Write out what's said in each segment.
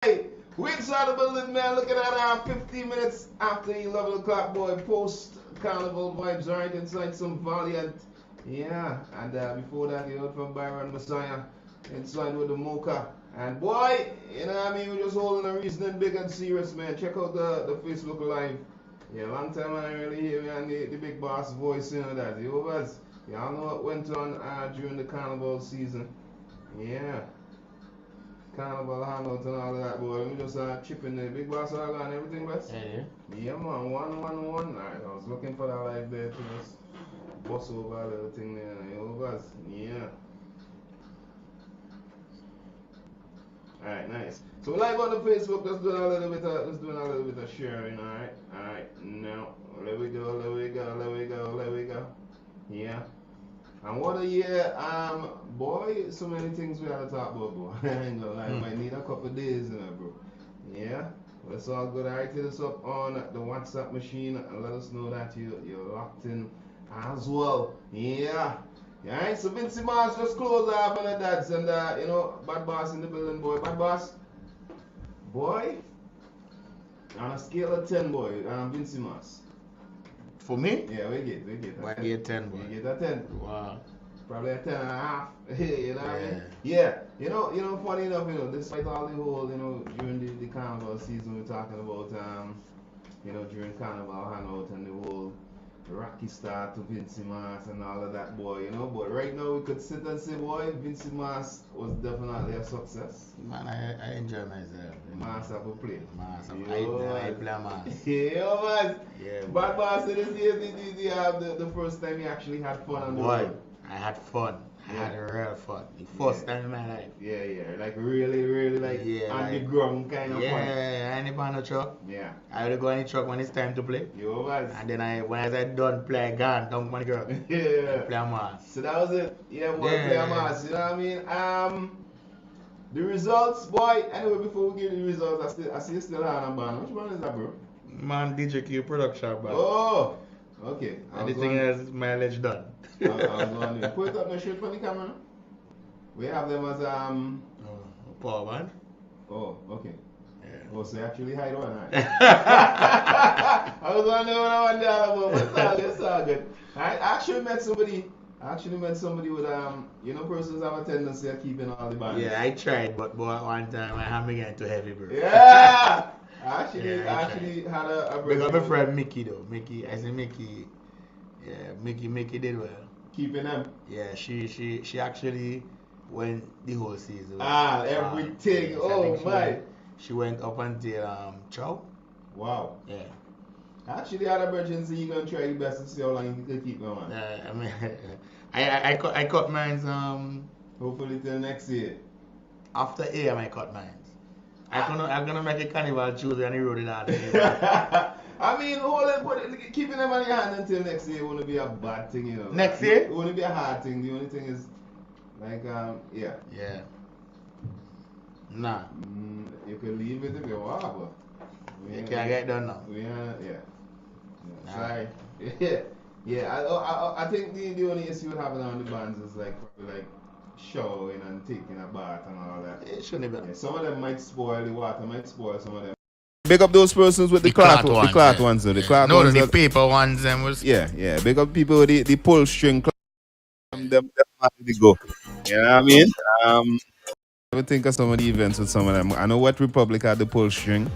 Hey, we inside the building, man. Looking at 15 minutes after 11 o'clock, boy. Post carnival vibes right inside some Valiant. Yeah, and before that, you heard from Byron Messiah inside with the Mocha. And boy, you know what I mean? We're just holding a reasoning big and serious, man. Check out the Facebook Live. Yeah, long time I really hear me on the big boss voice, you know that. You guys, y'all know what went on during the carnival season. Yeah. Carnival hangout and all of that, boy. We just chipping the big boss all and everything, best. Yeah. Yeah, man. 111. Alright, I was looking for that live there to just bust over a little thing there. You guys, yeah. Alright, nice. So live on the Facebook, just doing a little bit of sharing, alright? Alright, now let we go. Yeah. And what a year, boy, so many things we had to talk about, bro. I ain't gonna lie, I might need a couple of days, bro. Yeah, well, it's all good. Alright, hit us up on the WhatsApp machine and let us know that you're locked in as well. Yeah. Alright, so Vincy Mars just closed up on the dads and, you know, Bad Boss in the building, boy. Bad Boss, boy, on a scale of 10, boy, Vincy Mars. For me? Yeah, we get. Why get 10, boy? We get a 10. Wow. Probably a 10 and a half. You know what I mean? Yeah. Yeah. You know, funny enough, despite all the whole, during the carnival season, we're talking about, during carnival hangout and the whole Rocky Star to Vincy Mars and all of that, boy, but right now we could sit and say, boy, Vincy Mars was definitely a success. Man, I enjoy myself. Mars have a play. Mars, I play Mars. Yeah, man. Yeah, Bad Boss, this year, the first time he actually had fun on the boy, road. I had fun. I had real fun. The first time in my life. Yeah, like really like on the ground kind of fun. Yeah, I ain't on the truck. Yeah. I only go on the truck when it's time to play. Yo, guys. And then when I said done, play gone, don't want to go. Yeah. Play Mars. So that was it. Yeah, boy, play Mars. You know what I mean? The results, boy. Anyway, before we give the results, I see you still on a band. Which one is that, bro? Man, DJ Q production, bro. Oh, okay. And the thing is, mileage done. I was going to put up my shirt on the camera. We have them as power band. Oh, okay. Yeah. Oh, so you actually hide one, right? I was wondering what I wanted to about, but it's all good. I actually met somebody with persons have a tendency of keeping all the bands. Yeah, I tried, but boy, one time my hand began to heavy, bro. Yeah. I actually had a big up my friend Mickey though. Mickey, I say Mickey. Yeah, Mickey did well. Keeping them. Yeah, she actually went the whole season. Everything. Oh my. She went up until Chow. Wow. Yeah. Actually, had a virgin, so you're gonna try your best to see how long you can keep them on. I mean, I cut mine hopefully till next year. After AM I cut mine. I'm gonna make a carnival Tuesday on the road in that. I mean, keeping them on your hand until next year won't be a bad thing, Next year? It won't be a hard thing. The only thing is, like, yeah. Yeah. Nah. You can leave it if you want, but you can't get done now. Yeah. Sorry. Yeah. I think the only issue with having on the bands is probably showering and taking a bath and all that. It shouldn't be. Yeah, some of them might spoil, the water might spoil some of them. Big up those persons with the cloth ones. The cloth ones. The paper ones them was. Yeah. Big up people with the pull string cloth. Them definitely go. You know what I mean? I would think of some of the events with some of them. I know Wet Republic had the pull string.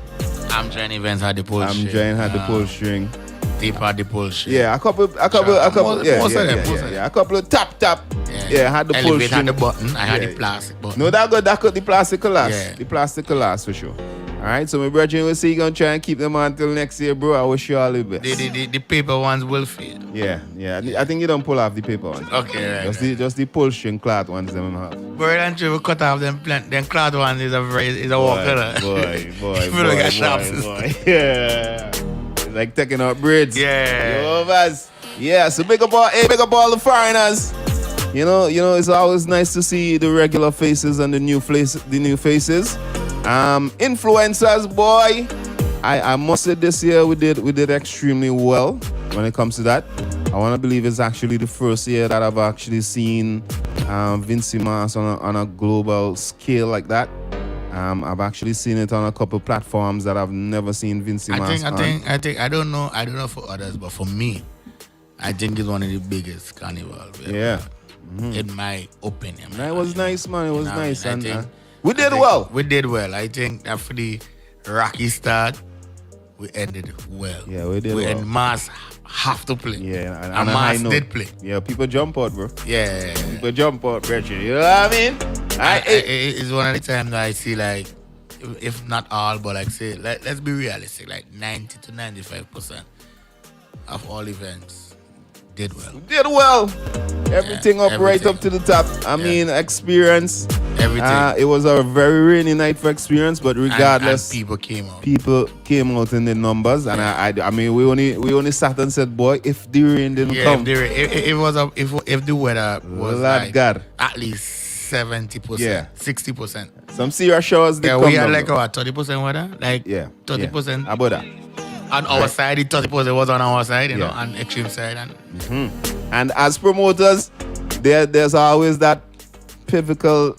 Amgen events had the pull string. Amgen had the pull string. Deep had the pull string. Yeah, a couple. Most of them. Yeah, a couple of tap. Yeah, had the pull string. Had the button. I had the plastic button. No, that got the plastic last. Yeah. The plastic last for sure. Alright, so my brethren will see you gonna try and keep them on until next year, bro. I wish you all the best. The paper ones will fade. Yeah. I think you don't pull off the paper ones. Okay, right. Just the pull string cloth ones them have. Bird and tree will cut off them cloth ones is a walker. Boy. Yeah. It's like taking out braids. Yeah. Yo, Vaz. Yeah, so big up all the foreigners. You know, it's always nice to see the regular faces and the new faces. Influencers, boy. I must say this year we did extremely well when it comes to that. I want to believe it's actually the first year that I've actually seen Vincy Mars on a global scale like that. I've actually seen it on a couple platforms that I've never seen Vincy Mas on. I don't know for others, but for me, I think it's one of the biggest carnival. Yeah. In my opinion. It was nice, man. It was nice. I And think, we did well. We did well. I think after the rocky start, we ended well. Yeah, we did well. And Mas have to play. Yeah, and Mas did play. Yeah, people jump out, bro. Yeah. People jump out, bro. You know what I mean? It's one of the times that I see, like, if not all, but like, say, let's be realistic, like 90 to 95% of all events did well. Everything right up to the top. I mean, experience. Everything. It was a very rainy night for experience, but regardless, and people came out. People came out in the numbers, and I mean, we only sat and said, boy, if the rain didn't come, if the weather was like God, at least 70%, 60%. Some serious showers. Yeah, we had like our 30% weather, like 30%. About that. On our side, the 30% was on our side, you know, on extreme side. And as promoters, there's always that pivotal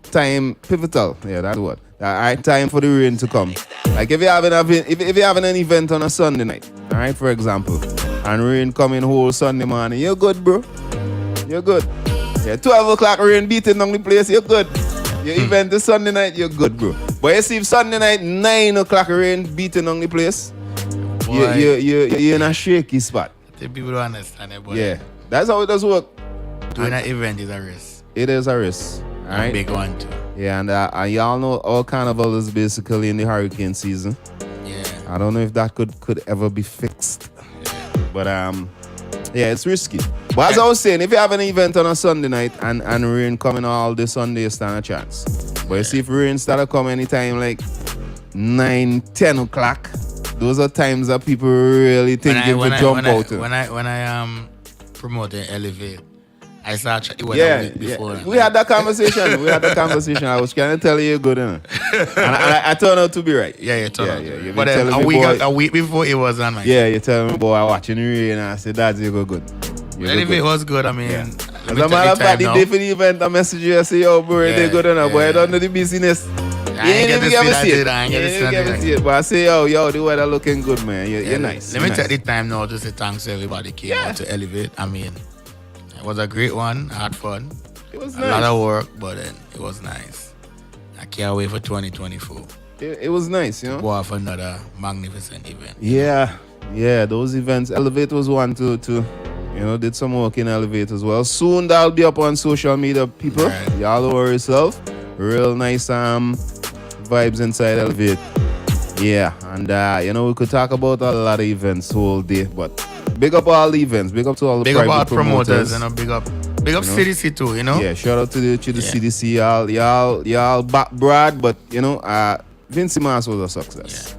time. Yeah, that's what. The right time for the rain to come. Like if you're having an event on a Sunday night, all right, for example, and rain coming whole Sunday morning, you're good, bro. You're good. Yeah, 12 o'clock rain beating on the place, you're good. Your event is Sunday night, you're good, bro. But you see if Sunday night 9 o'clock rain beating on the place, you're in a shaky spot. I think people don't understand it, but yeah, that's how it does work. Doing an event is a risk. It is a risk. All right. A big one too. Yeah, and y'all know all carnival is basically in the hurricane season. Yeah. I don't know if that could ever be fixed. Yeah. But yeah, it's risky. But as I was saying, if you have an event on a Sunday night and rain coming all this Sunday, you stand a chance. But you see if rain start to come anytime like 9, 10 o'clock, those are times that people really think they would jump out. When I promoted Elevate, I saw the weather week before. We had that conversation. I was trying to tell you you're good, and I turned out to be right. Yeah, you turned out to be right. But a week before it was on my you tell me, boy, I watching the rain, and I said, Dad's you go good. Elevate was good, I mean. As a matter of fact, the day for the event, I message you and say, yo, bro, they good enough, boy, I don't know the business. I ain't get to see it. I ain't get to see it. But I say, yo, the weather looking good, man. You're nice. Let me take the time now to say thanks to everybody came out to Elevate. I mean, it was a great one. I had fun. It was nice. A lot of work, but then it was nice. I can't wait for 2024. It was nice, you know. Go off another magnificent event. Yeah, those events. Elevate was one to did some work in Elevate as well. Soon that'll be up on social media, people. Right. Y'all don't worry yourself. Real nice vibes inside Elevate. Yeah, and we could talk about a lot of events whole day, but big up all the events. Big up to all the big up promoters, big up CDC too, you know. Yeah, shout out to the CDC, y'all back Brad, but Vincy Mas was a success.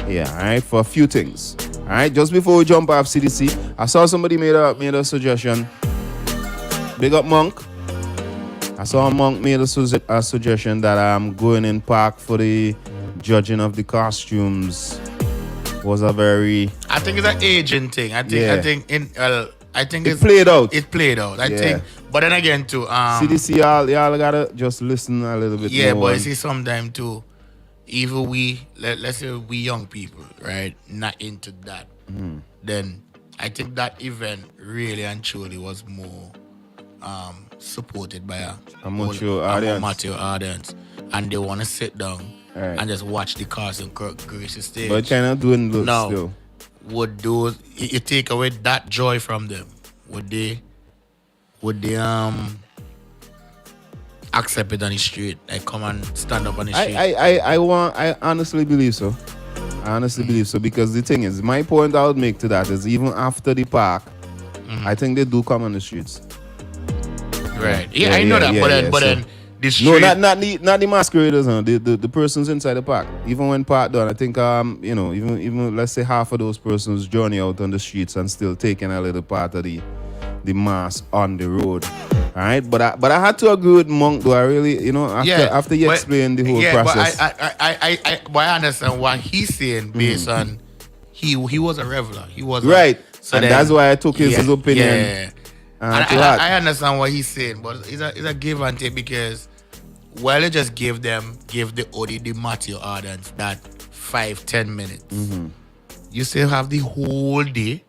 Yeah, all right, for a few things. All right, just before we jump off CDC, I saw somebody made a suggestion. Big up Monk. I saw Monk made a suggestion that I'm going in park for the judging of the costumes. Was a very. I think it's an aging thing. I think it played out. It played out. I think, but then again too. CDC, y'all gotta just listen a little bit. Yeah, more. But you see, sometimes too, even let's say we young people, right, not into that. Then I think that event really and truly was more supported by a mature audience, and they want to sit down and just watch the cast and grace the stage. But kind of doing looks still. Would you take away that joy from them? Would they accept it on the street? Like come and stand up on the street? I honestly believe so. Because the thing is, my point I would make to that is even after the park, I think they do come on the streets. Right. Yeah, I know that. But then the street. No, not the masqueraders, the persons inside the park. Even when park done, I think even let's say half of those persons journey out on the streets and still taking a little part of the mass on the road. All right, but I had to agree with Monk though. I really, after you explain the whole process. But I understand what he's saying based on he was a reveler. He was right, and that's why I took his opinion. Yeah. And I understand what he's saying, but it's a give and take because Well, they just give the Matthew audience that 5-10 minutes. You still have the whole day,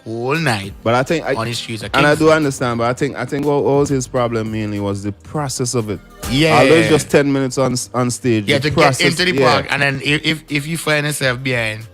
whole night. But I think on the streets of and I do Kingston. understand. But I think what was his problem mainly was the process of it. Yeah. Although it's just 10 minutes on stage. Yeah, the to process, get into the park, and then if you find yourself behind,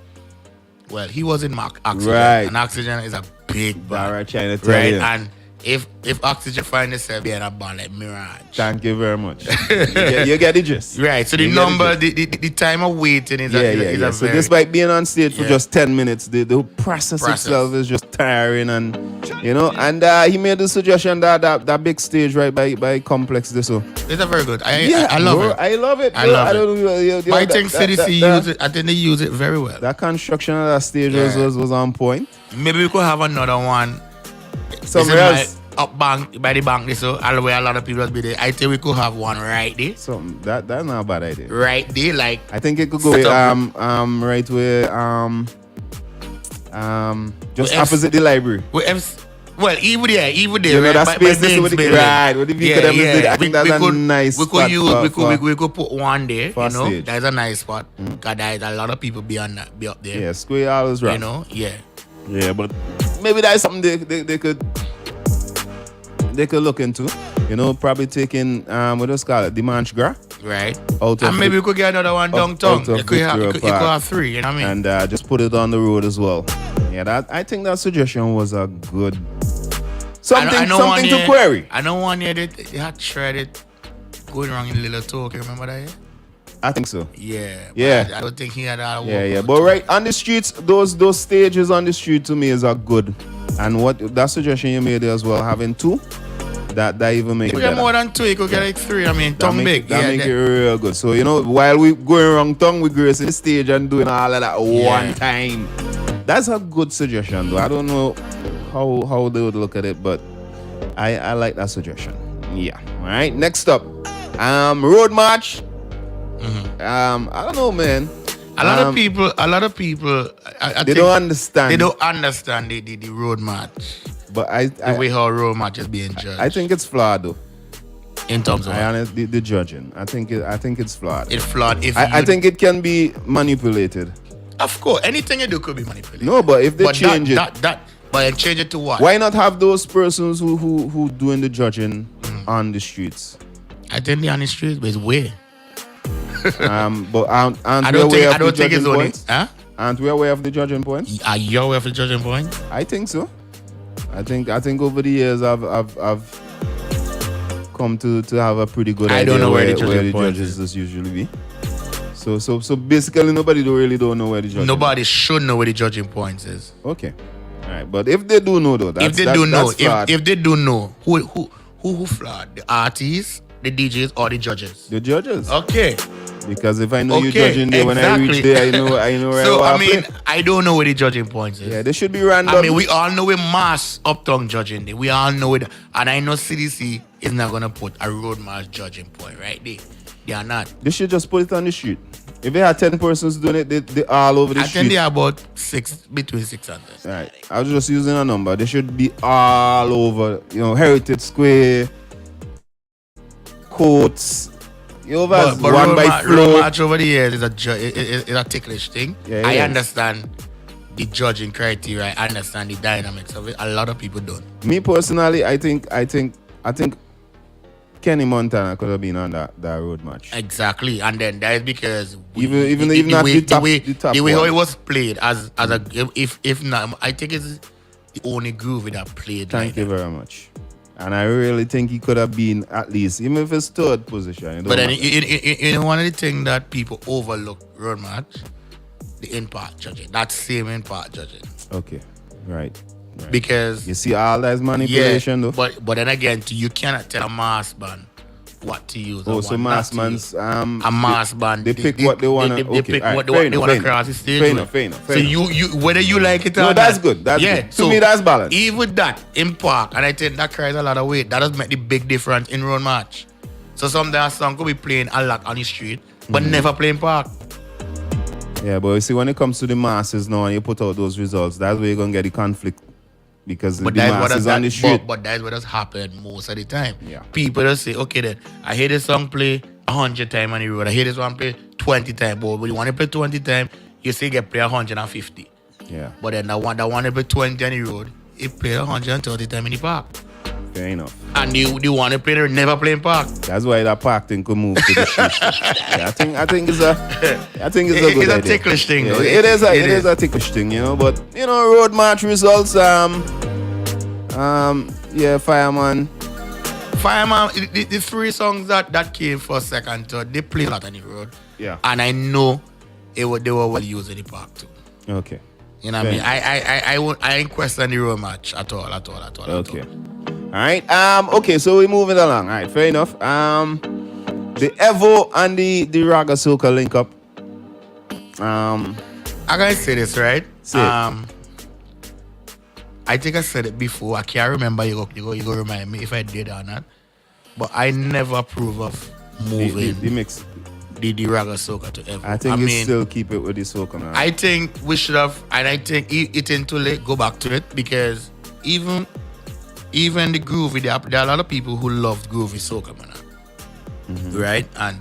well, he was in Oxygen, Right. and Oxygen is a big band, Right, trying to tell right? you. And if Oxygen find yourself behind a band like Mirage, Thank you very much. you get the gist. right? So the You get number, the the time of waiting is gist. a So very, despite being on stage for Yeah. just 10 minutes, the process itself is just tiring, and and he made the suggestion that big stage right by Complex this so. it's a very good. I love bro, it. I love it. I bro. love it. don't know, But I think CDC use it. I think they use it very well. that construction of that stage Yeah. was on point. Maybe we could have another one. Somewhere This is else. my up bank by the bank, this so all the way a lot of people will be there. I think we could have one right there. Something that's not a bad idea. Right there, like I think it could go Set with, up right where just Well, opposite the library. well, even there, You know right, that by space this Baines with the building. right with the vehicle them is there. I think that's a nice we spot could use for, we could put one there, for you know. stage. That's a nice spot. Cause there is a lot of people be up there. yeah, square always right. You know, yeah. Yeah, but maybe that's something they could look into. Probably taking what do you call it, Dimanche Gras Right. out of And maybe we could get another one downtown. out of You could Victoria Park. have three, you know what I mean? and just put it on the road as well. Yeah, I think that suggestion was a good something to query. I know one year they had tried it going wrong in Little Tokyo, remember that? I think so. Yeah. Yeah. But I don't think he had that. Yeah. But right on the streets, those stages on the street to me is a good. And what that suggestion you made as well, having two, that even make You it get better. more than two, you could get like three. I mean, That tongue make, big. that Yeah, make it real good. So while we going wrong tongue, we gracing the stage and doing all of that one time. That's a good suggestion, though. I don't know how they would look at it, but I like that suggestion. Yeah. All right. Next up, road march. I don't know, man. A lot of people, I They think don't understand. They don't understand the road match, But the way how road match is being judged. I think it's flawed, though. in terms of I honestly, the judging. I think it's flawed. it's flawed. If I think it can be manipulated. of course, anything you do could be manipulated. No, but if they change it, but change it to what? why not have those persons who doing the judging on the streets? I think the on the street is way. But aren't I we don't aware think. I of the don't think judging it's only. points? Huh? Aren't we aware of the judging points? Are you aware of the judging point? I think so. I think over the years I've come to have a pretty good I idea don't know where the judging point judges is usually be. So basically nobody don't know where the judging. Nobody should know where the judging points is. Okay. All right, but if they do know though, If they do know, who flawed? The artists, the DJs, or the judges? the judges. Okay. Because if I know you Okay, judging there, when I reach exactly. there, I know where So I I want to mean, play. I don't know where the judging points is. Yeah, they should be random. I mean, we all know we mass uptown judging there. We all know it, and I know CDC is not gonna put a road march judging point right there. They are not. They should just put it on the street. If they had 10 persons doing it, they all over the I street. think they are about between 600. Right. I was just using a number. They should be all over, Heritage Square, Courts. But one road, by road flow. march over the years is a ticklish thing. Yeah, it I is. understand the judging criteria. I understand the dynamics of it. A lot of people don't. Me personally, I think Kenny Montana could have been on that road match. Exactly, and then that is because Even not the top the way how one. it was played as a if not, I think it's the only groove that played. Thank you very much. And I really think he could have been at least, even if it's third position. it don't But then matter. one of the things that people overlook road match, the in-part judging. That same in-part judging. Okay, right. Because You see all that is manipulation though. but then again, you cannot tell a mass band what to use. Oh, or so what not mass to man's use. A mass band. They pick what they wanna. They Okay, pick all right, what fair they want to enough, cross the stage. fair with. enough. So you whether you like it or No, not. that's good. That's good. To me, that's balance. Even that in park, and I think that carries a lot of weight. That does make the big difference in road match. So sometimes a song could be playing a lot on the street, but never playing park. Yeah, but you see, when it comes to the masses now and you put out those results, that's where you're gonna get the conflict. because the mass is on the street. But that's what has happened most of the time. Yeah. People just say, okay then, I hear this song play 100 times on the road. I hear this one play 20 times. But when you want to play 20 times, you say get play 150. Yeah. But then that one to play 20 on the road, it play 130 times in the park. Fair enough. And the one to play there never play in park. That's why that park thing could move to the streets. Yeah, I think it's a good idea. It's a ticklish thing, though. It is a ticklish thing, you know. But road march results. Fireman. The three songs that came first, second, third, they play a lot on the road. Yeah. And I know they were well used in the park too. Okay. You know what I mean? I ain't question the road match at all. Okay. All right. Okay, so we're moving along. All right, fair enough. The Evo and the Raga Soca link up. I gotta say this, right? Say it. I think I said it before. I can't remember. You go remind me if I did or not. But I never approve of moving the mix. The Raga Soca to Evo. I think still keep it with the Soca now. I think we should have, and I think it ain't too late. Go back to it because even the groovy, there are a lot of people who love groovy soca, man. Mm-hmm. Right? And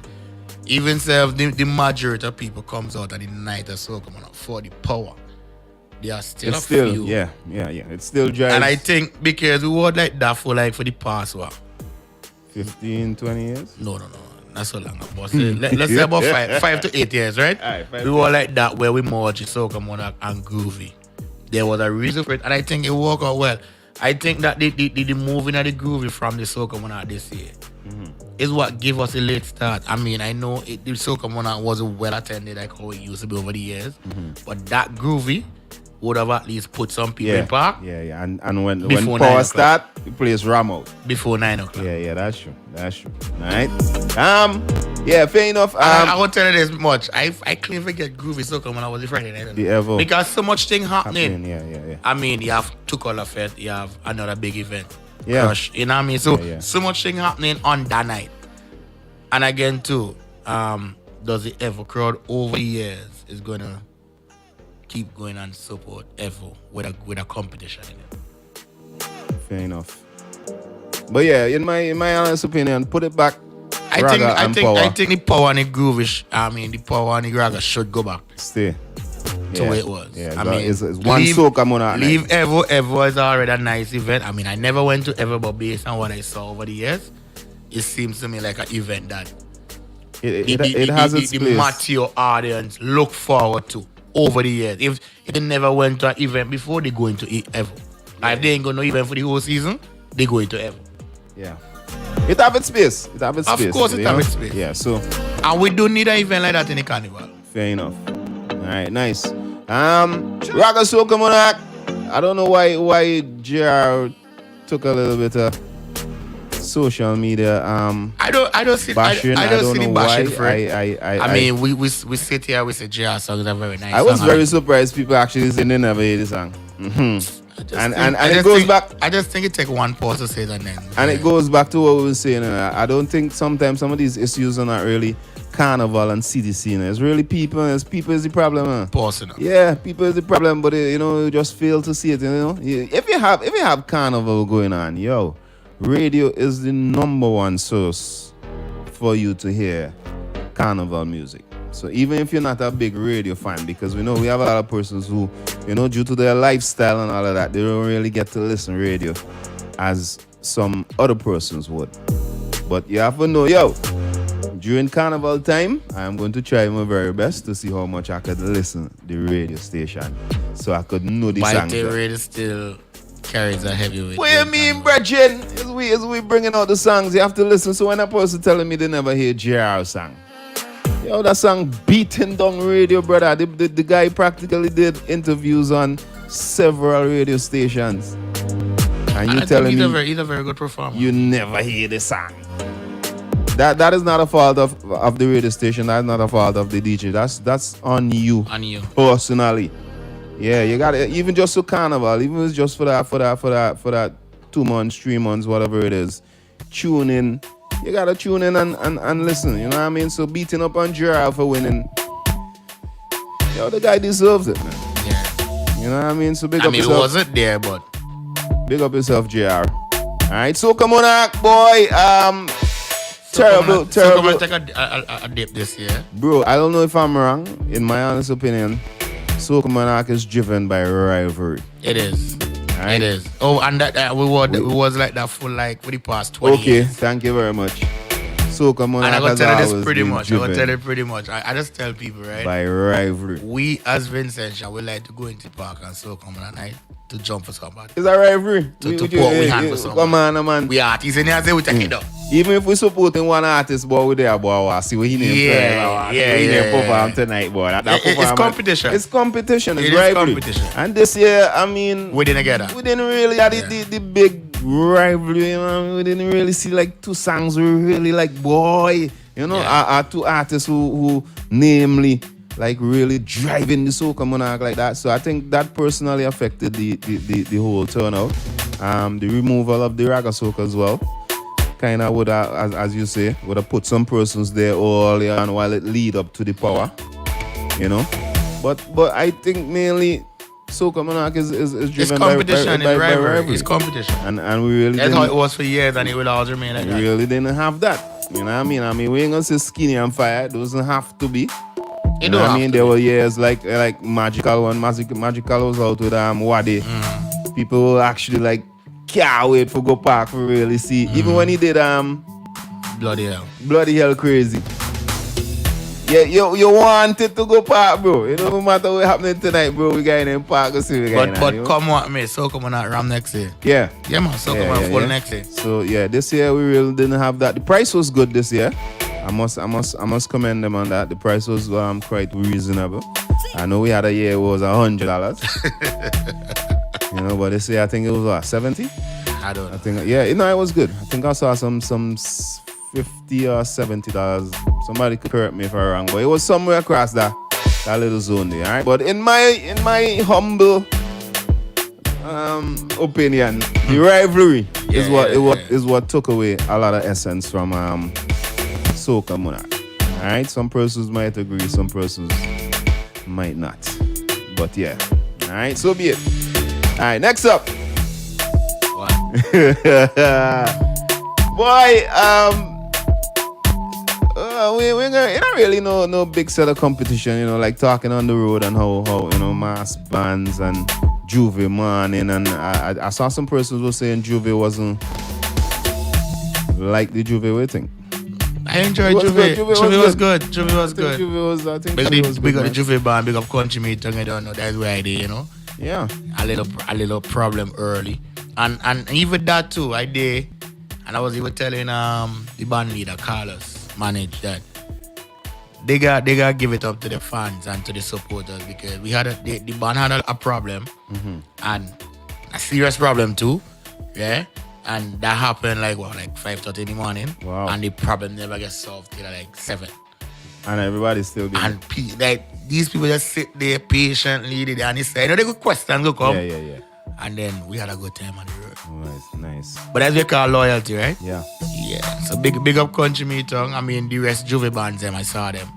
even the majority of people comes out at the night of soca, man, for the power. They are still a few. Yeah. It's still drives. And I think because we were like that for the past, 15, 20 years? No. Not so long. Let's say about 5 to 8 years, right? All right, we were like that where we merged soca, man, and groovy. There was a reason for it, and I think it worked out well. I think that the moving of the groovy from the soca monarch this year is what gave us a late start. I mean, I know the soca monarch wasn't well attended like how it used to be over the years, but that groovy would have at least put some people in park. Yeah. And when power start, the place ram out. Before 9 o'clock. Yeah, that's true. All right. Fair enough. I won't tell you this much. I clean forget groovy soca when I was a Friday night. The Evo. Because so much thing happening. Yeah. I mean, you have Two Color Fest, you have another big event. Yeah. Crush, you know what I mean? So much thing happening on that night. And again too, does the Evo crowd over the years is gonna keep going and support Evo with a competition in it. Fair enough. But yeah, in my honest opinion, put it back. I think the power and the groovish, the power and the raga should go back. Stay. To where it was. Yeah, it's one soca monarch. Leave Evo. Evo is already a nice event. I mean, I never went to Evo, but based on what I saw over the years, it seems to me like an event that it has its place. The mature audience look forward to over the years. If they never went to an event before, they go into Evo. If they ain't going to no event for the whole season, they go into Evo. Yeah. It have its space. Of course it have its space. Yeah, so. And we don't need an event like that in the carnival. Fair enough. All right, nice. Raga Soca Monarch. I don't know why JR took a little bit of social media I don't see bashing. I don't see the bashing for it. I mean, we sit here, we say JR songs are very nice. I was very surprised people actually saying they never hear the song. Mm-hmm. And it goes back. I just think it take one pause to say that then. And it goes back to what we were saying. I don't think sometimes some of these issues are not really carnival and CDC. It's really people. People is the problem. Pausing. Yeah, people is the problem. But you just fail to see it. If you have carnival going on, radio is the number one source for you to hear carnival music. So even if you're not a big radio fan, because we know we have a lot of persons who, due to their lifestyle and all of that, they don't really get to listen radio as some other persons would. But you have to know, during carnival time, I'm going to try my very best to see how much I could listen to the radio station so I could know the songs. But the radio still carries a heavy weight. What you mean, brethren? As we bringing out the songs, you have to listen. So when a person telling me they never hear JR song, that song beating down radio, brother. The guy practically did interviews on several radio stations. And you telling me he's a very good performer. You never hear the song. That is not a fault of the radio station. That's not a fault of the DJ. That's on you. On you. Personally. Yeah, you got it. Even just to carnival, even if it's just for that 2 months, 3 months, whatever it is. Tune in. You gotta tune in and listen, you know what I mean? So beating up on Gerald for winning, the guy deserves it, man. Yeah. You know what I mean? So big I up mean, yourself. it wasn't there, but Big up yourself, JR. Alright, so come on, boy. Terrible. So come and take a dip this year. Bro, I don't know if I'm wrong. In my honest opinion, Soca Monarch is driven by rivalry. It is. Right? It is. Oh, and that we was like that for the past 20 years. Okay, thank you very much. Soca Monarch and I'm gonna tell you this pretty much. I just tell people, right? By rivalry. We as Vincentian, we like to go into the park and Soca Monarch to jump for somebody. It's a rivalry. To pour we hand for somebody. Come on, man. We artists in here, say we take it up. Even if we supporting one artist, boy, we there, boy, I see what he name perform tonight, boy. It's competition. It's competition. It's it rivalry. Competition. And this year, I mean, we didn't get that. We didn't really have the big rivalry. You know? We didn't really see like two songs. We really like, boy, you know, are two artists who namely like really driving the Soca Monarch like that. So I think that personally affected the whole turnout. The removal of the Raga Soca as well. Kind of would have, as you say, would have put some persons there early on while it lead up to the power, you know. But I think mainly Soca Monarch is driven by rivalry. It's competition. And we really that's how it was for years, and it will always remain like that. We really didn't have that. You know what I mean? I mean, we ain't gonna say Skinny and Fire. It doesn't have to be. You know what I mean? There were years like Magical one. Magical was out with Wadi. People will actually like can't wait for go park for really see. Even when he did Bloody Hell Crazy. Yeah, you wanted to go park, bro. It don't matter what happening tonight, bro. We got in park to see. But come on, me. So come on at Ram next year. Yeah. Yeah, man. So come on full next year. So yeah, this year we really didn't have that. The price was good this year. I must commend them on that. The price was quite reasonable. I know we had a year it was $100. You know, but this year I think it was what, 70? I don't know. I think it was good. I think I saw some $50 or $70. Somebody could correct me if I'm wrong, but it was somewhere across that little zone there, alright? But in my humble opinion, the rivalry is what took away a lot of essence from Soca Monarch. Alright? Some persons might agree, some persons might not. But yeah. Alright, so be it. Alright, next up. What? Boy, we're gonna, you know, really no big set of competition, you know, like talking on the road and how you know, mass bands and Juve morning, and I saw some persons were saying Juve wasn't like the Juve waiting. I enjoyed Juve. Juve was good. Juve was good. I think we got the Juve band, big up country meet, I don't know, that's where I did, you know. Yeah. A little problem early. And even that too, I did, and I was even telling the band leader, Carlos, manage that they got give it up to the fans and to the supporters, because we had the band had a problem, and a serious problem too, yeah. And that happened like 5:30 in the morning. Wow. And the problem never gets solved till like 7. And everybody's still good. And these people just sit there patiently, and they say, you know, they good questions go come. Yeah. And then we had a good time on the road. Nice. But that's what we call loyalty, right? Yeah. Yeah. So big up country meeting. I mean, the rest Juve bands, them, I saw them.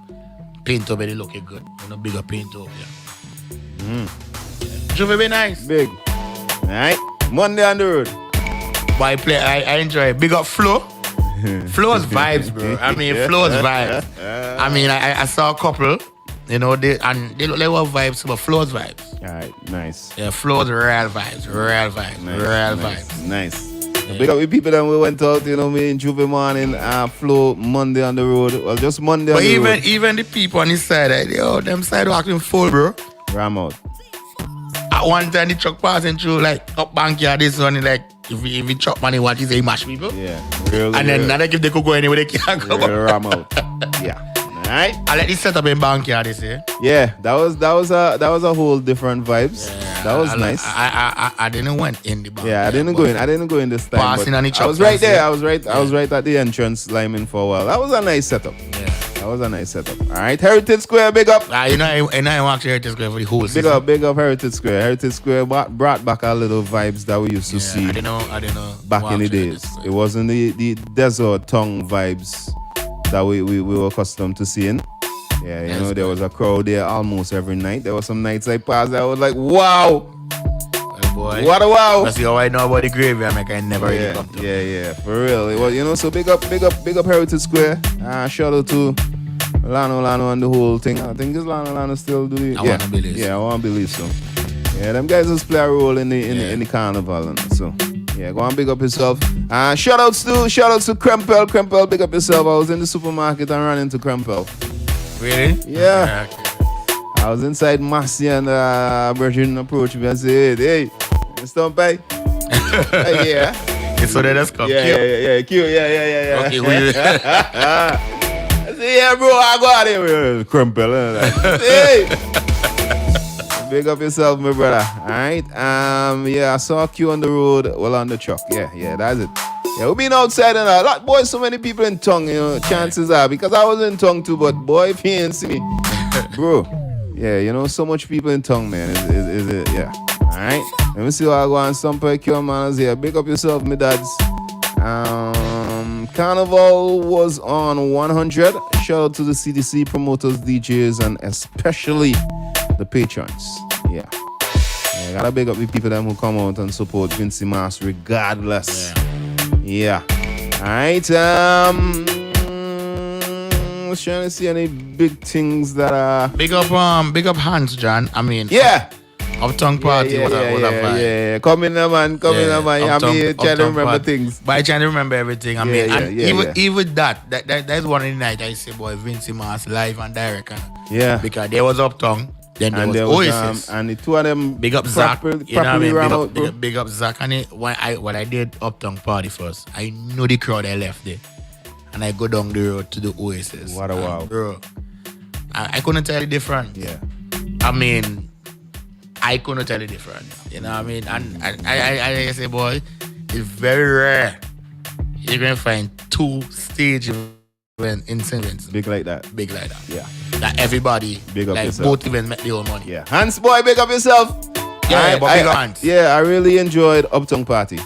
Paint up, they looking good. You know, big up paint up, yeah. Juve be nice. Big. Alright. Monday on the road. But I enjoy it. Big up Flo. Flo's vibes, bro. I mean, Flo's vibes. I mean, I saw a couple, you know, they were vibes, but Flo's vibes. Alright, nice. Yeah, Flo's real vibes. Nice. Yeah. Big up with people that we went out, you know, me in Juve morning, Flo Monday on the road. Well, just Monday on the road. But even the people on this side, them side walking full, bro. Ram out. At one time, the truck passing through, like, up Bankia, this one, like, if he truck money, what is he mash people? Yeah. And then, now they if they could go anywhere, they can't go. Ram out. Yeah. Alright. I let this set up in Bankia, they say. Yeah, that was a whole different vibes. Yeah, that was nice. I didn't went in the Bankia. Yeah, I didn't go in this time. Passing on the truck. I was right there. I was right at the entrance lining for a while. That was a nice setup. Yeah. That was a nice setup. Alright, Heritage Square, big up. I walked to Heritage Square for the whole season. Big up Heritage Square. Heritage Square brought back a little vibes that we used to see. I didn't know. Back in the days. It wasn't the desert tongue vibes that we were accustomed to seeing. Yeah, you know, there was a crowd there almost every night. There were some nights I passed, I was like, wow. boy. What a wow. Because you already know about the graveyard, I can never really come to. Yeah, for real. Well, you know, so big up Heritage Square. Shout out to Lano and the whole thing. I think is Lano still do it. I wanna believe so. Yeah, I wanna believe so. Yeah, them guys just play a role in the carnival and so. Yeah, go on, big up yourself. Shout outs to Krempel, big up yourself. I was in the supermarket and ran into Krempel. Really? Yeah. Okay. I was inside Massey and Virgin approached me and said, hey, you stomp by? Yeah. So they just come. Yeah. Cute. Yeah. Okay, who you? I said, yeah, bro, I got him. Krempel. Hey. Big up yourself, my brother. Alright. I saw Q on the road, well on the truck. Yeah, that's it. Yeah, we've been outside and a lot, boy, so many people in tongue, you know, chances are, because I was in tongue too, but boy, if you ain't see me, bro, yeah, you know, so much people in tongue, man, is it, yeah, alright, let me see how I go on some Q man here, big up yourself, my dads. Carnival was on 100, shout out to the CDC promoters, DJs, and especially the patrons, yeah. I gotta big up the people them who come out and support Vincy Mas regardless. Yeah. Alright. Was trying to see any big things that are big up Hans, John. I mean, yeah. Uptown party was a vibe. Yeah. Come in, man. I'm here trying to remember party. Things. But I trying to remember everything. I mean, even that's one of the night I say, boy, Vincy Mas live and direct. Yeah. Because there was Uptown. Then there was Oasis. And the two of them big up Zach. You know what I mean? Big up Zach. And when I did Uptown party first, I knew the crowd I left there. And I go down the road to the Oasis. What a wow. Bro, I couldn't tell the difference. Yeah. I mean, I couldn't tell the difference. You know what I mean? And I say, boy, it's very rare you're going to find two stages in St. Vincent. Big like that. Yeah. That everybody, big up like yourself. both events make their own money. Yeah. Hans boy, big up yourself. Yeah, but big up Hans. Yeah, I really enjoyed Uptown Party.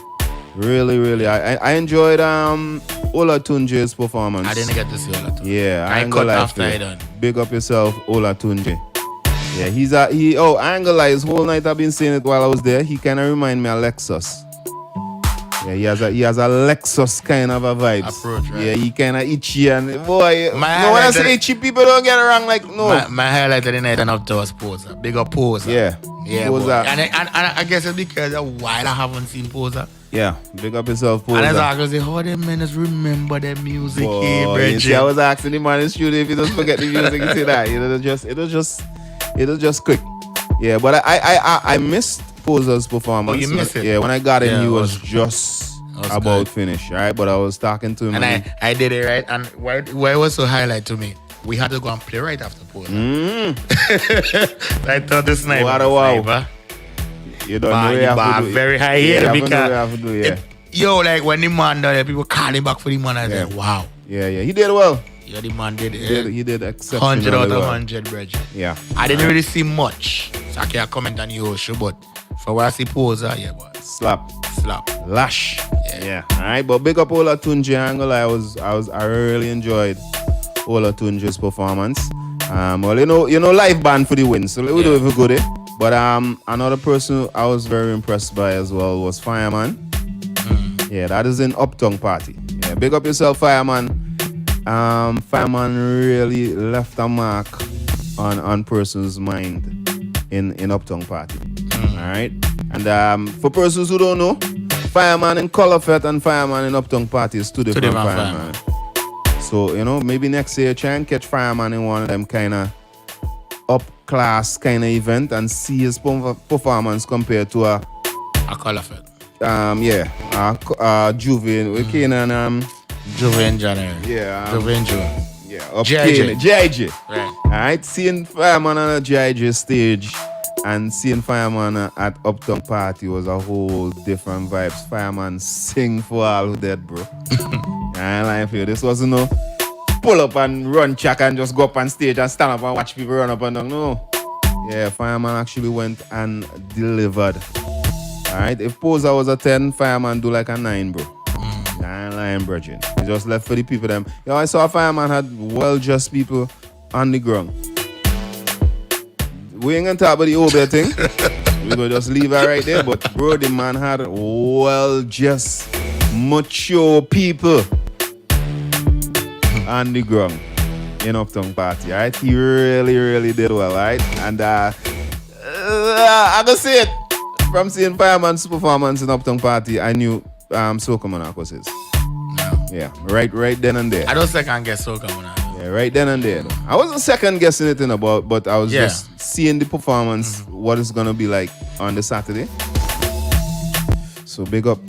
Really. I enjoyed Ola Tunje's performance. I didn't get to see Ola Tunje. Yeah, I cut after I done. Big up yourself, Ola Tunje. Yeah, I ain't gonna lie, his whole night I've been saying it while I was there. He kinda remind me of Lexus. Yeah, he has a Lexus kind of a vibe. Approach, right? Yeah, he kinda itchy and boy. When I say itchy, people don't get it wrong. Like no. My highlight of the night and up to was Poser. Big up Poser. Yeah, Poser. And I guess it's because a while I haven't seen Poser. Yeah, big up yourself, Poser. And I was like, how them men just remember their music here, bro. See, I was asking the man in the studio if he doesn't forget the music. You see that? It was just quick. Yeah, but I missed Poser's performance. Oh, you missed it? Yeah, when I got him, he was just about finished, right? But I was talking to him. And I did it, right? And why it was so highlight to me, we had to go and play right after Poser. I thought this night what a wow. You don't know you have to do very high here because yo, like when the man done it, people calling back for the man. I said, wow. Yeah, he did well. Yeah, the man did he did exceptionally 100 out of well. 100, Bridget. Yeah. I didn't really see much, so I can't comment on your show, but for what I see Poser, yeah, boy. Slap. Lash. Yeah. Alright, but big up Ola Tunje. I really enjoyed Ola Tunje's performance. Well, you know, live band for the win, so we do it good, eh? But another person I was very impressed by as well was Fireman. Yeah, that is in Uptown Party. Yeah, big up yourself, Fireman. Fireman really left a mark on person's mind in Uptown Party. Alright? And for persons who don't know, Fireman in Colorfet and Fireman in Uptown Party is two different Fireman. So, you know, maybe next year try and catch Fireman in one of them kind of up-class kind of event and see his performance compared to a Colorfet. Juve, Juve in January. Yeah. Juve in June. Yeah. JIJ. Right. Alright, seeing Fireman on a JIJ stage and seeing Fireman at Uptown Party was a whole different vibes. Fireman sing for all who dead, bro. I ain't lying for you. This wasn't no pull up and run check and just go up on stage and stand up and watch people run up and down. No. Yeah, Fireman actually went and delivered. Alright, if Poser was a 10, Fireman do like a 9, bro. I ain't lying, Virgin. He just left for the people them. Yo, I saw Fireman had well-dressed people on the ground. We ain't gonna talk about the Obey thing. We gonna just leave her right there. But bro, the man had just mature people on the ground in Uptown Party. Alright, he really did well, right? And I can see it from seeing Fireman's performance in Uptown Party. I knew Soca Monarch was his. No. Yeah, right then and there. I don't second guess Soca Monarch. Yeah, right then and there. I wasn't second guessing it but I was just seeing the performance, what it's gonna be like on the Saturday. So big up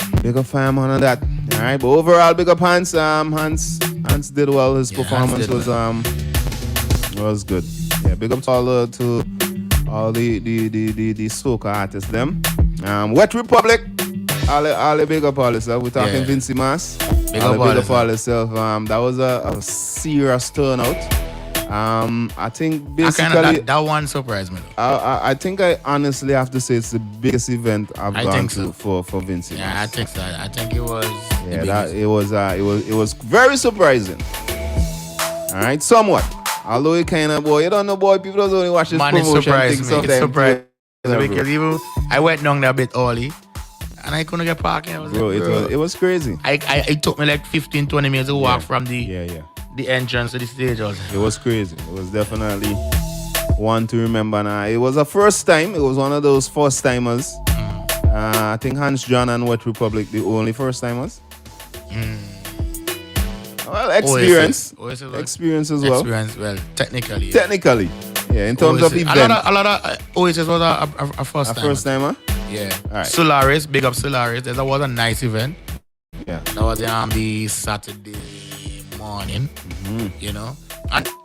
Fireman on that. Alright, but overall big up Hans. Hans did well. His performance was good. Yeah, big up to all the soca artists them. Wet Republic. All big up all yourself. We're talking Vincy Mas. Big up all yourself. That was a serious turnout. I think basically that one surprised me. I think I honestly have to say it's the biggest event I've gone to for Vincy. Yeah, I think so. I think it was. Yeah, it was very surprising. All right, somewhat. Although it kind of boy, you don't know, boy. People don't only watch this promotion thing sometimes. It's surprised me because even I went down there a bit early. And I couldn't get parking. It was crazy. It took me like 15-20 minutes to walk from the entrance to the stage. It was crazy. It was definitely one to remember now. It was a first time. It was one of those first timers. I think Hans John and Wet Republic, the only first timers. Well, experience. Experience as well. Experience, well, technically. Technically. Yeah, in terms of event. A lot of Oasis was a first timer. First timer? Yeah. All right. Solaris, big up Solaris. That was a nice event. Yeah. That was the Saturday morning. You know.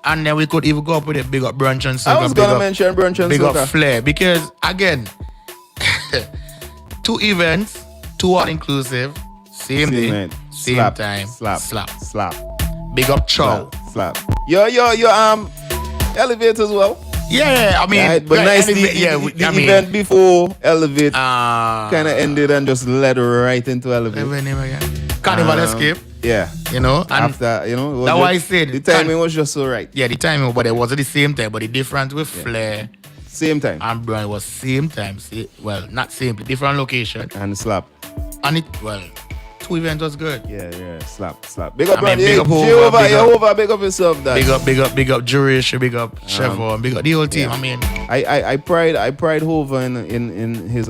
And then we could even go up with a big up brunch and soca. I was gonna mention brunch and big soca. Big up Flair. Because again, 2 events, 2 all inclusive, same day, night. same time. Slap. Big up Chow. Slap. Your elevator as well. Yeah, I mean, right, but nice. The event before Elevate kind of ended and just led right into Elevate. Carnival Escape. Yeah, you know, and after that's why I said the timing was just so right. Yeah, the timing, but it wasn't the same time. But the difference with Flair, same time, and Brown was same time. Well, not same, different location. And slap. And 2 events was good. Yeah, slap. Big up, big up Hova, big up yourself, Dad. Big up Jurish, big up Chevron, big up the whole team. I mean, I pride Hova in his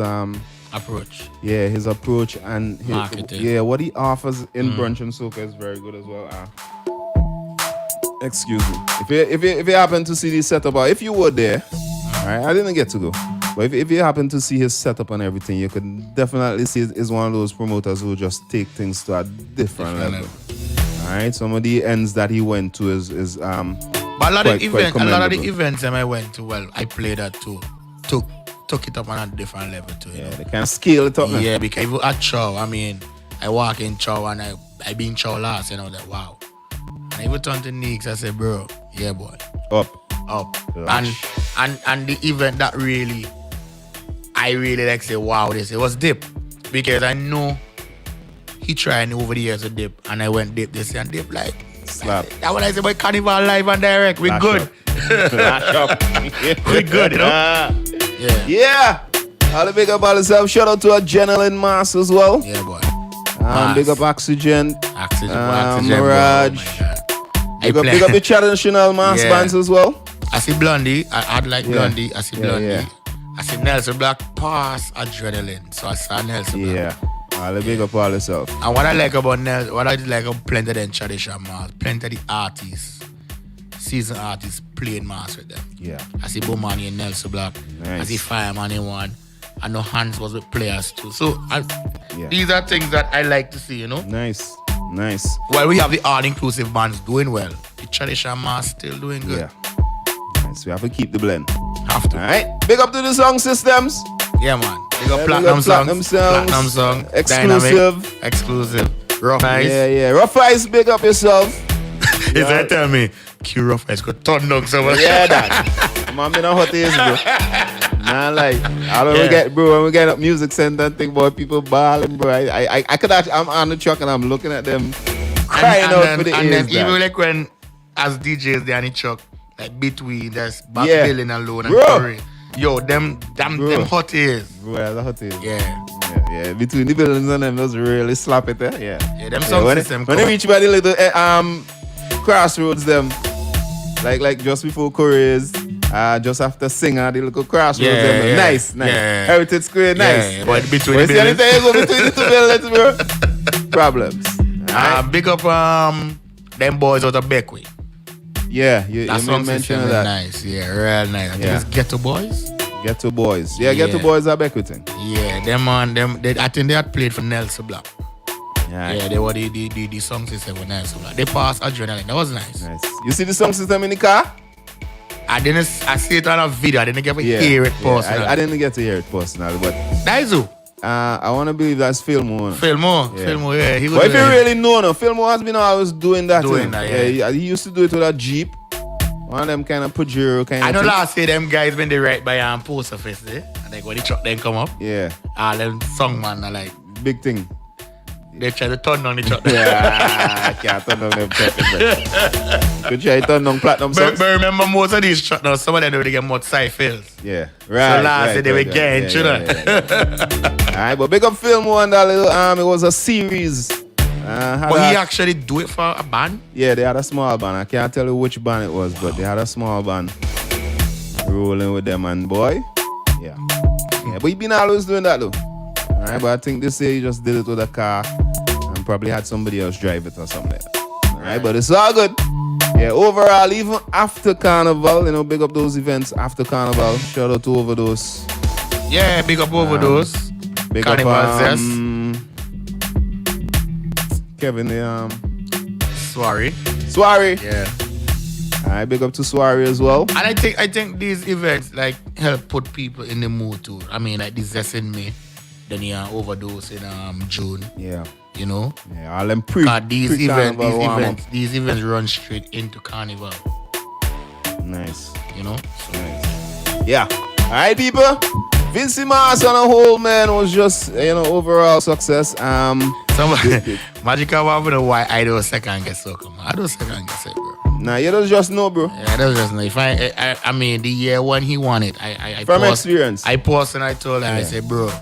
approach. Yeah, his approach and his marketing. Yeah, what he offers in brunch and soca is very good as well. Excuse me. If you happen to see the setup, or if you were there, alright, I didn't get to go. But if you happen to see his setup and everything, you could definitely see is one of those promoters who just take things to a different level. Alright, some of the ends that he went to is but a lot of the events I went to, well, I played that too. Took it up on a different level too. Yeah, they can scale it up. Yeah, because even at Chow, I mean, I walk in Chow and I been Chow last, and I was like, wow. And I even turned to Nix, I said, bro, yeah, boy. Up. And the event that I really like say, wow, it was dip. Because I know he tried over the years to dip, and I went dip this and dip like slap. That's what I say about Carnival live and direct. We good. We good, you know? Yeah. All the big up all yourself. Shout out to a Adrenaline Mass as well. Yeah, boy. Big up Oxygen. Mirage. Big up the traditional mass bands as well. I see Blondie. I'd like Blondie. I see Blondie. Yeah. I see Nelson Black pass Adrenaline. So I saw Nelson Black. Yeah. All the big up all yourself. And what I like about Nelson, what I like about plenty of them traditional mass, plenty of the artists, season artists playing mass with them. Yeah. I see Bomani and Nelson Black. Nice. I see Fireman in one. I know Hans was with players too. So these are things that I like to see, you know? Nice. Well, we have the all-inclusive bands doing well. The traditional mass still doing good. Yeah. Nice. We have to keep the blend. Have to. All right. Big up to the song systems. Yeah, man. Big up Platinum songs. Platinum song. Exclusive. Exclusive. Rough Eyes. Yeah. Rough Eyes, big up yourself. Is that tell me? Q Rough Eyes got turn down so much. Yeah, that. I'm in a hot days, bro. Nah, like, when we get up music center and think about people balling, bro. I could actually, I'm on the truck and I'm looking at them crying out for the ears. And then even like when, as DJs, they're on the truck, like between, there's back billing alone and parade. Yo, them hot ears. Bro, that's a hot ears. Yeah. Yeah. Between the buildings and them, those really slap it there. Yeah. Yeah, them sound system. When they reach by the little crossroads, them like just before Korea's, just after Singer, the little crossroads, them. Nice. Yeah. Heritage Square, nice. Yeah. But between the buildings. Anything you go between the two buildings, bro. Problems. Big up them boys out of Beckway. Yeah, you song mentioned system that. Nice, yeah, real nice. I think it's Ghetto Boys. Ghetto Boys. Yeah, Ghetto Boys are back with it. Yeah, I think they had played for Nelson Black. Yeah, they were the song system with Nelson Black. They passed Adrenaline. That was nice. You see the song system in the car? I see it on a video. I didn't get to hear it personally. I didn't get to hear it personally, but that is who? I want to believe that's Fillmore. Fillmore, yeah. But if you really know, Fillmore has been always doing that. Yeah. He used to do it with a Jeep. One of them kind of Pajero kind of I know thing. last year them guys when they right by post office there. And then when the truck then come up. Yeah. All them song man are like big thing. They try to turn on the truck. Yeah, I can't turn on them truck. Could try to turn on platinum songs. But remember most of these trucks now, some of them they get more side fills. Yeah. Right. So last year they were getting Alright, but big up Fillmore and that little it was a series. But he actually do it for a band? Yeah, they had a small band. I can't tell you which band it was, but they had a small band rolling with them, and boy, yeah. But he been always doing that though. Alright, but I think this year he just did it with a car and probably had somebody else drive it or something. Alright, but it's all good. Yeah, overall, even after Carnival, big up those events after Carnival. Shout out to Overdose. Yeah, big up Overdose. Big Carnival up Kevin, Soiree. Yeah. Alright, big up to Soiree as well. And I think these events like help put people in the mood too. I mean, like this Zest in May, then you Overdose in June. Yeah. You know? Yeah, all them these events run straight into Carnival. Nice. You know? So. Nice. Yeah. Alright, people. Vincy Mars on a whole, man, was just, overall success. Magic, I want to know why I don't second guess so come. I don't second guess it, bro. Nah, you don't just know, bro. Yeah, I don't just know. If I mean, the year when he won it, I from experience. I paused and I told him, I said, bro,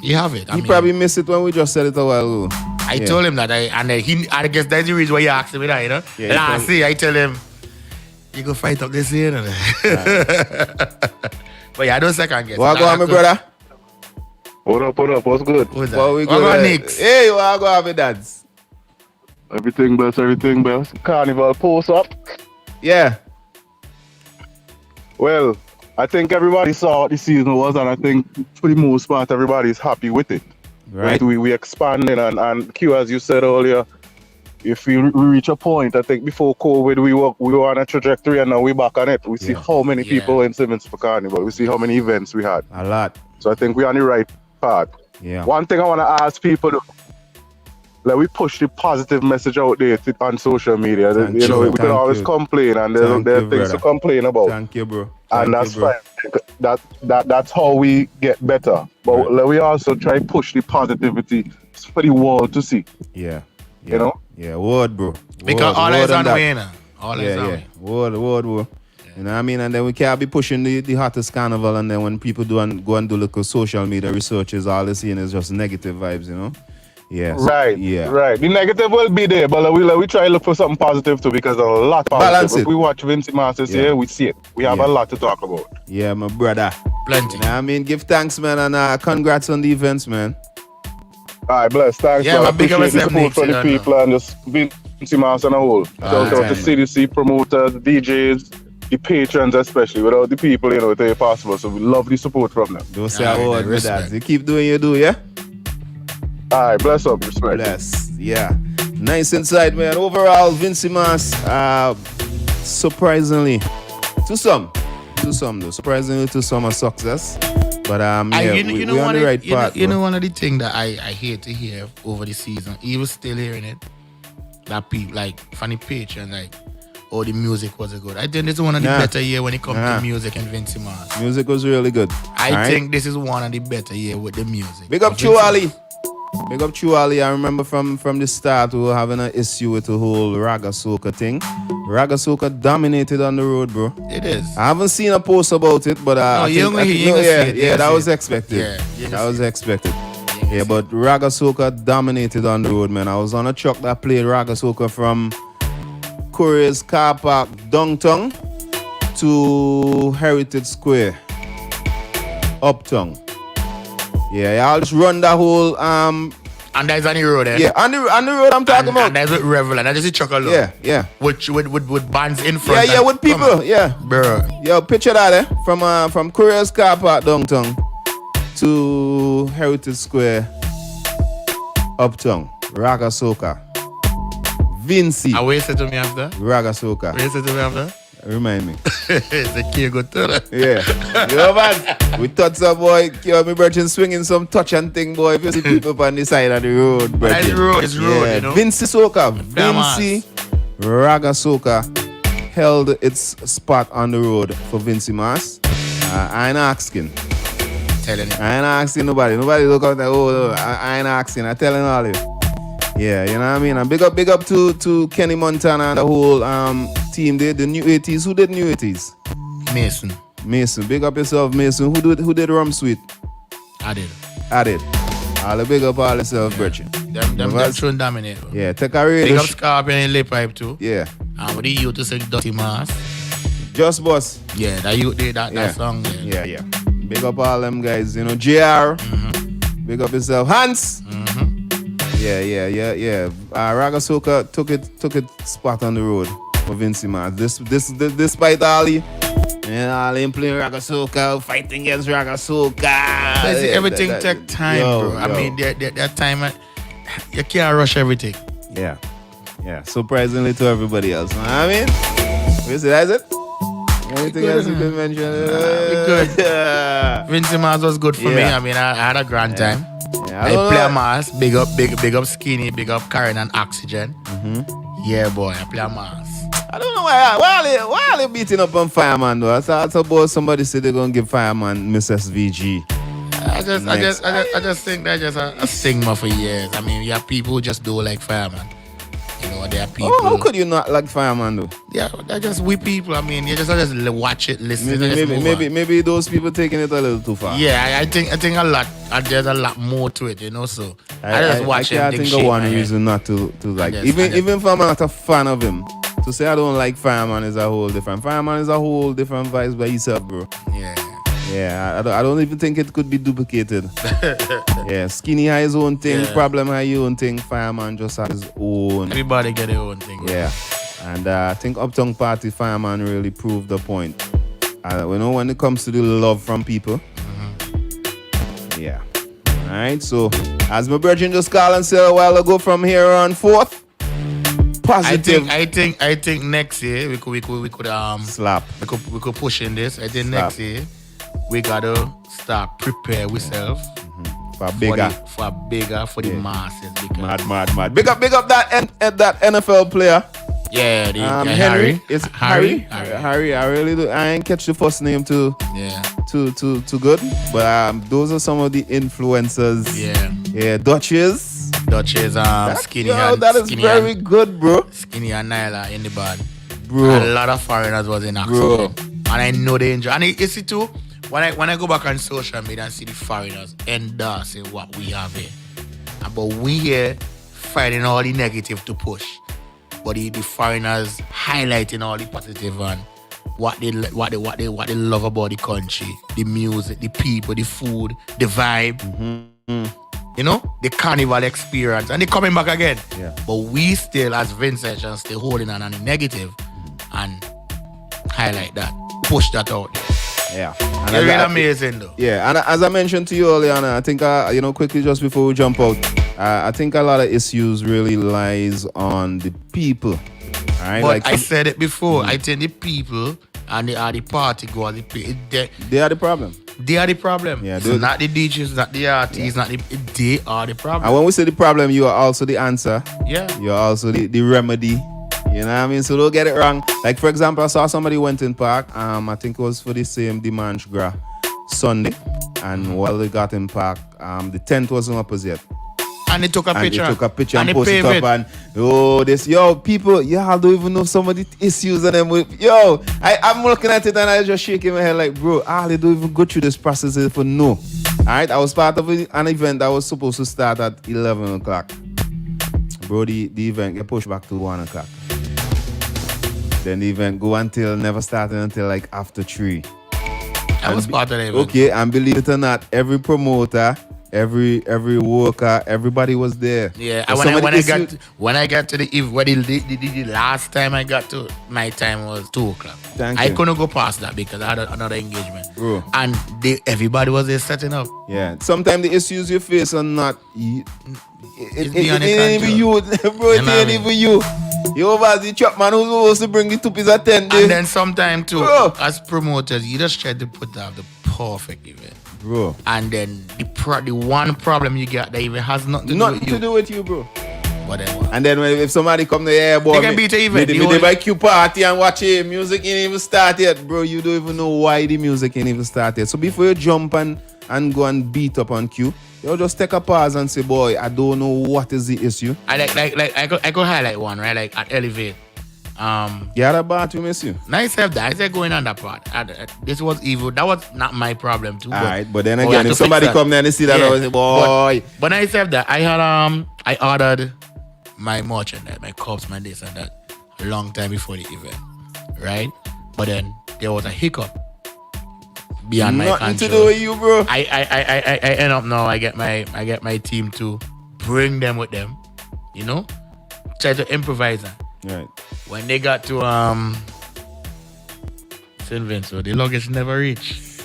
you have it. He probably missed it when we just said it a while ago. I told him that, I guess that's the reason why you asked me that, you know? Yeah, and I tell him, you go fight up this year, But yeah, I don't second guess. What go on, my brother? What up? What's good? What we go next? Hey, what go have it, dads? Everything best. Carnival post up. Yeah. Well, I think everybody saw what the season was, and I think for the most part, everybody's happy with it. Right. We expanded, and Q, as you said earlier, if we reach a point, I think before COVID, we were on a trajectory, and now we're back on it. We see how many people in Simmons for Carnival. We see how many events we had. A lot. So I think we're on the right path. Yeah. One thing I want to ask people, like we push the positive message out there on social media. We can always complain, and there are things to complain about. Thank you, bro. And that's fine. That's how we get better. But we also try to push the positivity for the world to see. Yeah. You know? Yeah, word, bro. Because all is on way now. All is on way. Word, bro. Yeah. You know what I mean? And then we can't be pushing the hottest carnival, and then when people go and do little social media researches, all they're seeing is just negative vibes, you know? Yes. Right. Yeah. Right. The negative will be there, but we try to look for something positive too, because there's a lot of positive. If we watch Vincy Masters here, we see it. We have a lot to talk about. Yeah, my brother. Plenty. You know what I mean? Give thanks, man, and congrats on the events, man. All right, bless. Thanks. Yeah, I big up appreciate the support from the people and just Vincy Masters on a whole. Shout out to CDC promoters, DJs, the patrons especially. Without the people, it ain't possible. So we love the support from them. Don't say a word with that. You keep doing you do, yeah? All right, bless up, respect. Bless, yeah. Nice inside, man. Overall, Vincy Mas, surprisingly, to some though, surprisingly to some a success. But we're on the right path. You know one of the things that I hate to hear over the season, even still hearing it, that people like funny page and like, oh, the music was good. I think this is one of the better year when it comes to music and Vincy Mas. Music was really good. I think this is one of the better year with the music. Big up Chu Ali. Big up Chuali. I remember from the start we were having an issue with the whole Raga Soca thing. Raga Soca dominated on the road, bro. It is. I haven't seen a post about it, but that was expected. That was expected. Yeah, but Raga Soca dominated on the road, man. I was on a truck that played Raga Soca from Courier's Car Park downtown to Heritage Square uptown. Yeah, I'll just run that whole and that's on the road, eh? Yeah, on the road I'm talking about. And that's with Revel, and that's just a truck alone. Yeah. With bands in front. Yeah, with people. Yeah. Bro. Yo, picture that, eh? From Courier's Car Park downtown to Heritage Square uptown. Raga Soca. Vinci. And what you said to me after? Raga Soca. What you said to me after? Remind me. It's a key good to Yeah. Yo, man. We touch some boy. Yo, me virgin swinging some touch and thing, boy. If you see people on the side of the road, It's road, you know. Vinci Soca. Vinci Raga Soca held its spot on the road for Vinci Mas. I ain't asking. Telling you. I ain't asking nobody. Nobody look out there. I ain't asking. I'm telling all of you. Yeah, you know what I mean? And big up to Kenny Montana and the whole team there, the New 80s. Who did New 80s? Mason. Big up yourself, Mason. Who did Rum Sweet? I did. All the big up all yourself, Bertrand. Them tune dominate. Bro. Yeah, take a radio. Big up Scorpion and Lip Pipe too. Yeah. And with the youth to say Dirty Mass. Just Boss. Yeah, that youth did that song. Yeah. Big up all them guys, you know, JR. Big up yourself, Hans. Yeah. Raga Soca took it spot on the road for Vinci Man. Despite all him playing Raga Soca, fighting against Raga Soca. Everything take time, bro. I mean, that time you can't rush everything. Yeah. Surprisingly to everybody else. You know what I mean? You see, that's it. Anything else you can mention? Good. Vinci Mars was good for me. I mean, I had a grand time. I play a Mars. Big up Skinny. Big up Karen and Oxygen. Yeah, boy. I play a Mars. I don't know why are they beating up on Fireman though? I thought about somebody said they're gonna give Fireman Miss SVG. I just think that's just a stigma for years. I mean, you have people who just do like Fireman. You know, there are people. Oh, how could you not like Fireman though? Yeah, they're just we people. I mean, you just watch it, listen. Maybe those people taking it a little too far. Yeah, I think a lot. There's a lot more to it, you know. So I just watch it. I think the one reason not to like even if I'm not a fan of him, to say I don't like Fireman is a whole different. Fireman is a whole different vibes by himself, bro. Yeah, I don't even think it could be duplicated. Yeah, Skinny has his own thing, Problem has his own thing, Fireman just has his own. Everybody get their own thing. Yeah, and I think Uptown Party Fireman really proved the point. You know, when it comes to the love from people. Yeah. Alright, so as my virgin just called and said a while ago, from here on forth, positive. I think next year we could slap. We could push in this. I think next year we gotta start prepare ourselves for bigger, for the masses. Mad. Big up that NFL player. Yeah, Henry. It's Harry. I really do. I ain't catch the first name too good, but those are some of the influencers. Yeah, Duchess, Skinny. That is very good, bro. Skinny and Nyla in the band, bro. And a lot of foreigners was in action, and I know they enjoy. And you see too, when I go back on social media and see the foreigners endorsing what we have here, but we here fighting all the negative to push, but the foreigners highlighting all the positive and what they love about the country, the music, the people, the food, the vibe. You know, the carnival experience, and they coming back again. Yeah. But we still, as Vincent, still holding on the negative and highlight that, push that out there. Yeah, and it's really amazing though. Yeah, and as I mentioned to you earlier, I think quickly just before we jump out, I think a lot of issues really lies on the people. All right, but I said it before. I think the people and the party goers, they are the problem. They are the problem. Yeah, it's not the DJs, not the artists, they are the problem. And when we say the problem, you are also the answer. Yeah. You're also the remedy. You know what I mean? So don't get it wrong. Like, for example, I saw somebody went in park. I think it was for the same Dimanche Gras Sunday. And while they got in park, the tent wasn't up as yet. And they took a picture. And they took a picture and they posted it paved up. And people, y'all don't even know some of the issues of them. I'm looking at it and I just shaking my head like, bro, they don't even go through this process for no. Alright, I was part of an event that was supposed to start at 11 o'clock. Bro, the event get pushed back to 1 o'clock. Then the event never started until like after 3. I was part of the event. Okay, and believe it or not, every promoter, every worker, everybody was there. Yeah, and when I got to the event, the last time I got to, my time was 2 o'clock. I couldn't go past that because I had another engagement. Bro. And everybody was there setting up. Yeah, sometimes the issues you face are not... It ain't even you, bro. It ain't even you. You over the chop man who's supposed to bring the tuppies at 10 days. And then sometimes too, as promoters, you just try to put out the perfect event. Bro. And then the one problem you get that even has nothing to do with you, bro. Whatever. And then if somebody come there, boy, they can beat the event. They buy Q party and watch it. Music ain't even start yet, bro. You don't even know why the music ain't even start yet. So before you jump and go and beat up on Q, you just take a pause and say, boy, I don't know what is the issue. I could highlight one, right? Like at Elevate. Yeah, that part we miss you. Nice have that. I said going on that part. This was evil. That was not my problem too. Alright, but then again, if somebody come there and they see that, I was like, boy. But nice have that. I had I ordered my merchandise, my cups, my this and that a long time before the event, right? But then there was a hiccup beyond my control. Nothing to do with you, bro. I end up now. I get my team to bring them with them, you know, try to improvise them. Right. When they got to St. Vincent, the luggage never reached.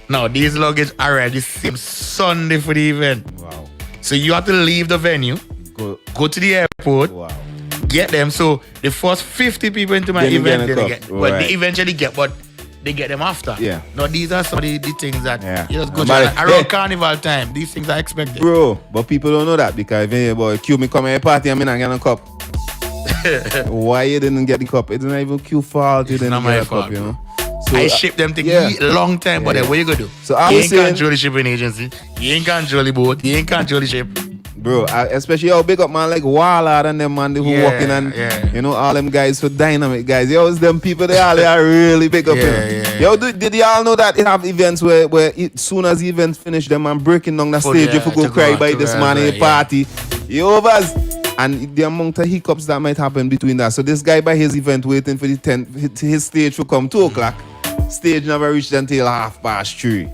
Now these luggage arrived the same Sunday for the event. Wow. So you have to leave the venue, go to the airport, get them. So the first 50 people into my event, they eventually get, but they get them after. Yeah. Now these are some of the things that you just go to around carnival time. These things are expected. Bro, but people don't know that because if boy Q me come at a party and me not get a cup. Why you didn't get the cup? It's not even Q fault. You didn't get a cup, you know. So, I shipped them things a long time, but then what you gonna do? So you ain't control the shipping agency. You ain't control the boat. You ain't control the ship. Bro, especially how big up man like Wallard and them man who walking and you know all them guys for dynamic guys. Yo, it's them people they are really big up. Yo, did y'all know that they have events where soon as the events finish, them man breaking down the stage if you go cry by this man in a party. Yo, and the amount of hiccups that might happen between that. So this guy by his event waiting for his stage to come 2 o'clock. Stage never reached until 3:30.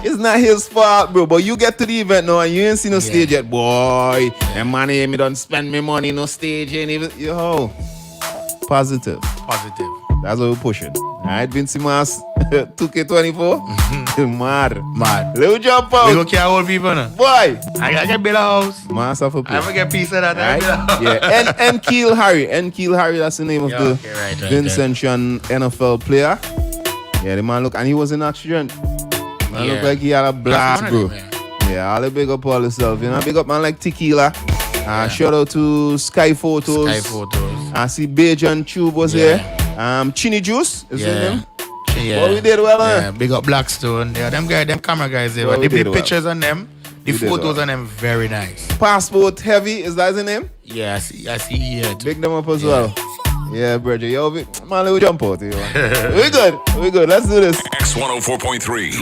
It's not his fault, bro. But you get to the event now and you ain't seen no stage yet, boy. And money, me don't spend me money, no stage, ain't even. Yo, positive. That's what we're pushing. Alright, Vince Mas, 2K24. Mad. Little jump out. We go care old people now. Boy. I gotta get build a house. Master for I'm gonna get a piece of that. Right? Yeah. And Keel Harry, that's the name of the Vincentian NFL player. Yeah, the man look, and he was in accident. Man look like he had a blast, bro. Yeah, all the big up all yourself. You know, big up man like Tequila. Shout out to Sky Photos. I see Bajan Tube was here. Chinny Juice, is his name? Yeah. What we did well, yeah, big up Blackstone. Yeah, them camera guys there. They did pictures on them. The photos on them very nice. Passport Heavy, is that his name? Yeah, I see here too. Big them up as well. Yeah, brother. Yo, man, we'll jump out here. We good. Let's do this. X104.3.